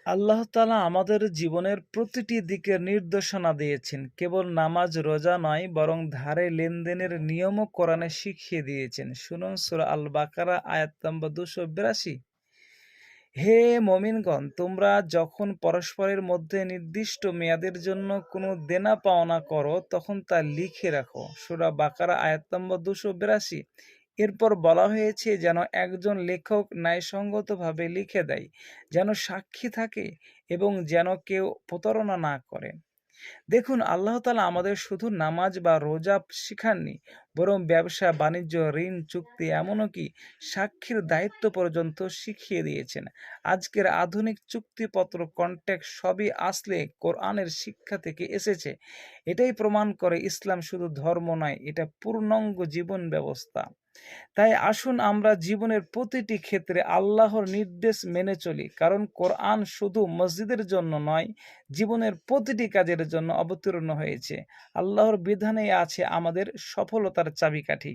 আল্লাহ তাআলা আমাদের জীবনের প্রতিটি দিকের নির্দেশনা দিয়েছেন। কেবল নামাজ রোজা নয়, বরং ধারে লেনদেনের নিয়মও কোরআনে শিখিয়ে দিয়েছেন। শুনুন সূরা আল বাকারা আয়াত নম্বর 282। হে মুমিনগণ, তোমরা যখন পরস্পরের মধ্যে নির্দিষ্ট মেয়াদের জন্য কোনো দেনা পাওনা করো, তখন তা লিখে রাখো। সূরা বাকারা আয়াত নম্বর 282। এরপর বলা হয়েছে যেন একজন লেখক ন্যায়সঙ্গতভাবে লিখে দেয়, যেন সাক্ষী থাকে এবং যেন কেউ প্রতারণা না করে। দেখুন, আল্লাহ তাআলা আমাদের শুধু নামাজ বা রোজা শিখাননি, বরং ব্যবসা, বাণিজ্য, ঋণ চুক্তি, এমনকি সাক্ষীর দায়িত্ব পর্যন্ত শিখিয়ে দিয়েছেন। আজকের আধুনিক চুক্তিপত্র, কন্ট্রাক্ট সবই আসলে কোরআনের শিক্ষা থেকে এসেছে। এটাই প্রমাণ করে ইসলাম শুধু ধর্ম নয়, এটা পূর্ণাঙ্গ জীবন ব্যবস্থা। তাই আসুন আমরা জীবনের প্রতিটি ক্ষেত্রে আল্লাহর নির্দেশ মেনে চলি, কারণ কোরআন শুধু মসজিদের জন্য নয়, জীবনের প্রতিটি কাজের জন্য অবতীর্ণ হয়েছে। আল্লাহর বিধানেই আছে আমাদের সফলতার চাবিকাঠি।